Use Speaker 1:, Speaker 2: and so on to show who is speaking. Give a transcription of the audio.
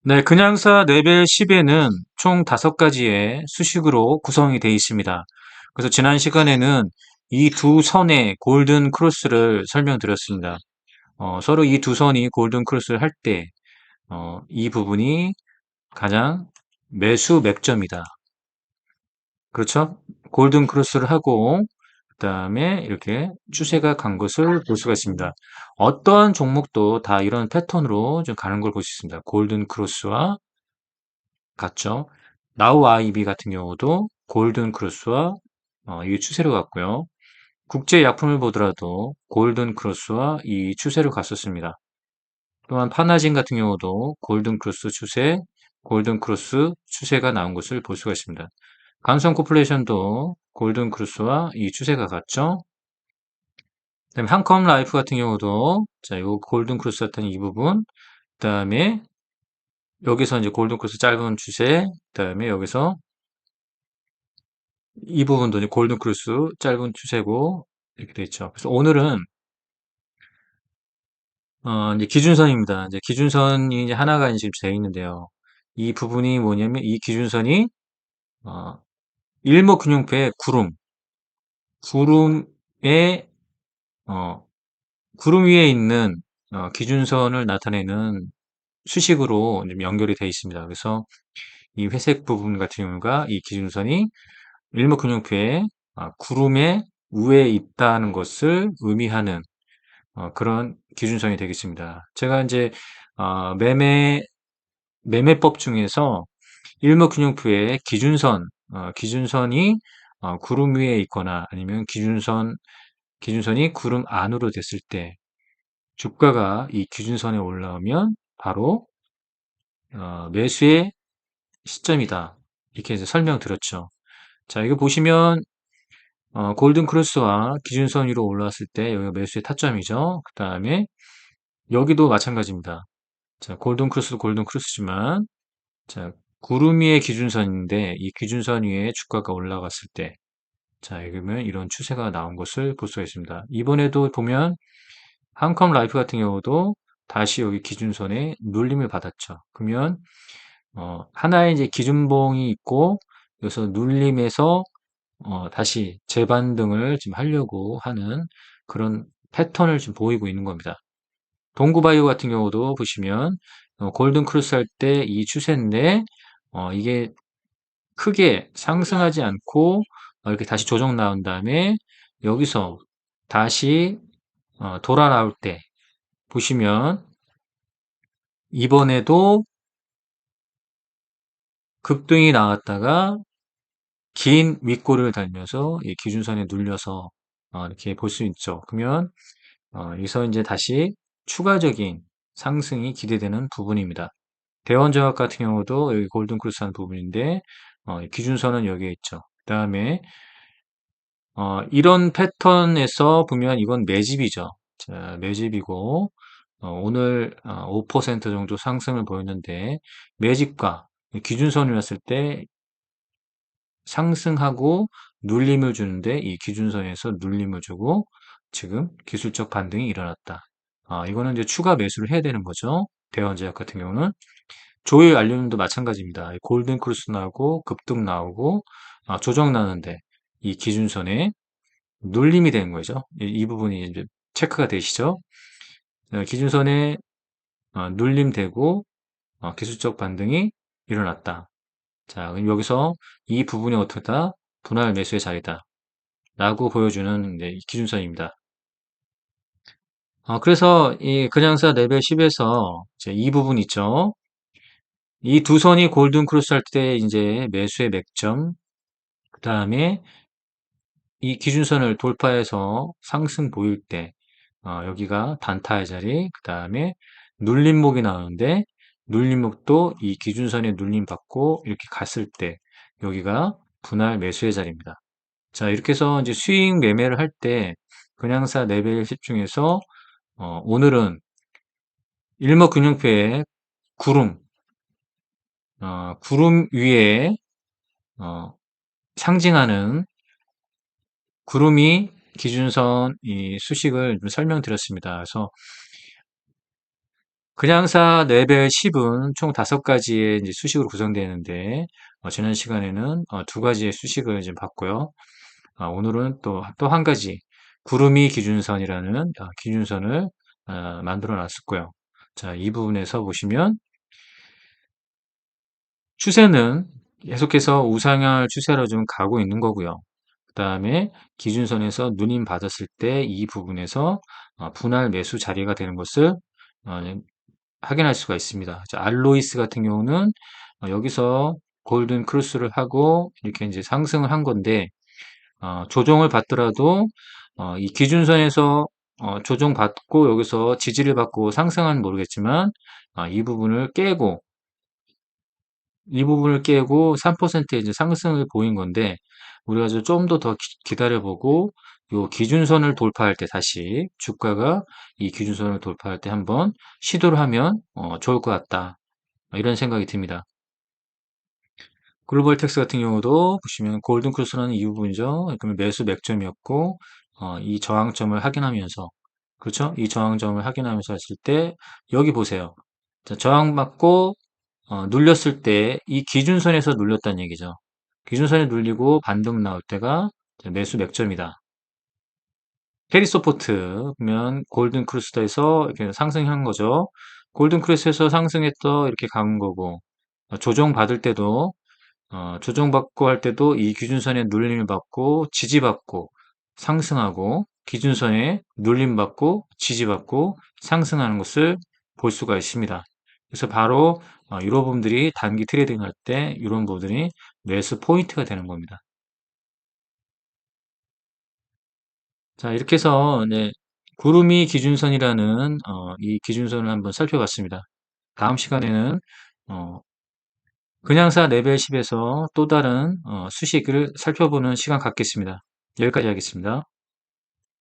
Speaker 1: 네, 그냥사 레벨 10에는 총 5가지의 수식으로 구성이 되어 있습니다. 그래서 지난 시간에는 이 두 선의 골든 크로스를 설명드렸습니다. 서로 이 두 선이 골든 크로스를 할 때, 이 부분이 가장 매수 맥점이다. 그렇죠? 골든 크로스를 하고, 그 다음에 이렇게 추세가 간 것을 볼 수가 있습니다. 어떠한 종목도 다 이런 패턴으로 좀 가는 걸 볼 수 있습니다. 골든 크로스와 같죠. 나우 아이비 같은 경우도 골든 크로스와 이 추세로 갔고요. 국제 약품을 보더라도 골든 크로스와 이 추세로 갔었습니다. 또한 파나진 같은 경우도 골든 크로스 추세, 골든 크로스 추세가 나온 것을 볼 수가 있습니다. 간성 코플레이션도 골든 크로스와 이 추세가 같죠. 그다음에 한컴 라이프 같은 경우도 자, 요 골든 크로스 같은 이 부분, 그다음에 여기서 이제 골든 크로스 짧은 추세, 그다음에 여기서 이 부분도 이제 골든 크루스 짧은 추세고 이렇게 돼 있죠. 그래서 오늘은 이제 기준선입니다. 이제 기준선이 이제 하나가 지금 돼 있는데요. 이 부분이 뭐냐면 이 기준선이 어, 일목균형표의 구름에 어, 구름 위에 있는 기준선을 나타내는 수식으로 좀 연결이 되어 있습니다. 그래서 이 회색 부분 같은 경우가 이 기준선이 일목균형표의 구름의 위에 있다는 것을 의미하는 그런 기준선이 되겠습니다. 제가 이제 매매법 중에서 일목균형표의 기준선이 구름 위에 있거나 아니면 기준선이 구름 안으로 됐을 때 주가가 이 기준선에 올라오면 바로 매수의 시점이다. 이렇게 이제 설명드렸죠. 자, 이거 보시면 골든 크로스와 기준선 위로 올라왔을 때 여기가 매수의 타점이죠. 그 다음에 여기도 마찬가지입니다. 자, 골든 크로스도 골든 크로스지만, 자, 구름 위의 기준선인데, 이 기준선 위에 주가가 올라갔을 때, 자, 그러면 이런 추세가 나온 것을 볼 수가 있습니다. 이번에도 보면, 한컴 라이프 같은 경우도 다시 여기 기준선에 눌림을 받았죠. 그러면, 하나의 이제 기준봉이 있고, 여기서 눌림에서, 다시 재반등을 지금 하려고 하는 그런 패턴을 지금 보이고 있는 겁니다. 동구바이오 같은 경우도 보시면 골든 크루스 할 때 이 추세인데 이게 크게 상승하지 않고 이렇게 다시 조정 나온 다음에 여기서 다시 돌아 나올 때 보시면 이번에도 급등이 나왔다가 긴 윗골을 달면서 이 기준선에 눌려서 이렇게 볼 수 있죠. 그러면 여기서 이제 다시 추가적인 상승이 기대되는 부분입니다. 대원저하 같은 경우도 여기 골든 크루스 한 부분인데 기준선은 여기에 있죠. 그 다음에 이런 패턴에서 보면 이건 매집이죠. 자, 매집이고 오늘 5% 정도 상승을 보였는데 매집과 기준선을 왔을 때 상승하고 눌림을 주는데 이 기준선에서 눌림을 주고 지금 기술적 반등이 일어났다. 이거는 이제 추가 매수를 해야 되는 거죠. 대원제약 같은 경우는. 조일 알루미늄도 마찬가지입니다. 골든 크루스 나오고 급등 나오고 조정 나는데 이 기준선에 눌림이 되는 거죠. 이 부분이 이제 체크가 되시죠. 기준선에 눌림되고 기술적 반등이 일어났다. 자, 그럼 여기서 이 부분이 어떻다? 분할 매수의 자리다. 라고 보여주는 이제 기준선입니다. 그래서 이 그냥사 레벨 10에서 이제 이 부분 있죠. 이 두 선이 골든 크로스 할 때 이제 매수의 맥점, 그 다음에 이 기준선을 돌파해서 상승 보일 때, 여기가 단타의 자리, 그 다음에 눌림목이 나오는데, 눌림목도 이 기준선에 눌림 받고 이렇게 갔을 때, 여기가 분할 매수의 자리입니다. 자, 이렇게 해서 이제 수익 매매를 할 때, 그냥사 레벨 10 중에서, 오늘은 일목균형표의 구름, 구름 위에, 어, 상징하는 구름이 기준선 이 수식을 좀 설명드렸습니다. 그래서 그냥사 레벨 10은 총 5가지의 이제 수식으로 구성되어 있는데, 지난 시간에는 2가지의 수식을 이제 봤고요. 오늘은 또 한 가지, 구름이 기준선이라는 기준선을 만들어 놨었고요. 자, 이 부분에서 보시면 추세는 계속해서 우상향 추세로 좀 가고 있는 거고요. 그 다음에 기준선에서 누님 받았을 때 이 부분에서 분할 매수 자리가 되는 것을 확인할 수가 있습니다. 자, 알로이스 같은 경우는 여기서 골든 크로스를 하고 이렇게 이제 상승을 한 건데, 조정을 받더라도 이 기준선에서 조정받고 여기서 지지를 받고 상승하는 모르겠지만, 이 부분을 깨고 3%의 이제 상승을 보인 건데, 우리가 좀 더 기다려보고 요 기준선을 돌파할 때, 다시 주가가 이 기준선을 돌파할 때 한번 시도를 하면 좋을 것 같다, 이런 생각이 듭니다. 글로벌 텍스 같은 경우도 보시면 골든 크로스라는 이 부분이죠. 그러면 매수 맥점이었고, 이 저항점을 확인하면서, 그렇죠? 이 저항점을 확인하면서 했을 때 여기 보세요. 자, 저항받고 눌렸을 때 이 기준선에서 눌렸다는 얘기죠. 기준선에 눌리고 반등 나올 때가 매수 맥점이다. 캐리 소포트 보면 골든 크루스에서 이렇게 상승한 거죠. 골든 크루스에서 상승했더 이렇게 간 거고, 조정 받을 때도 조정받고 할 때도 이 기준선에 눌림을 받고 지지받고 상승하고, 기준선에 눌림받고 지지받고 상승하는 것을 볼 수가 있습니다. 그래서 바로 이런 부분들이 단기 트레이딩 할 때 이런 부분들이 매수 포인트가 되는 겁니다. 자, 이렇게 해서 네, 구름이 기준선이라는 이 기준선을 한번 살펴봤습니다. 다음 시간에는 어, 그냥사 레벨 10에서 또 다른 수식을 살펴보는 시간 갖겠습니다. 여기까지 하겠습니다.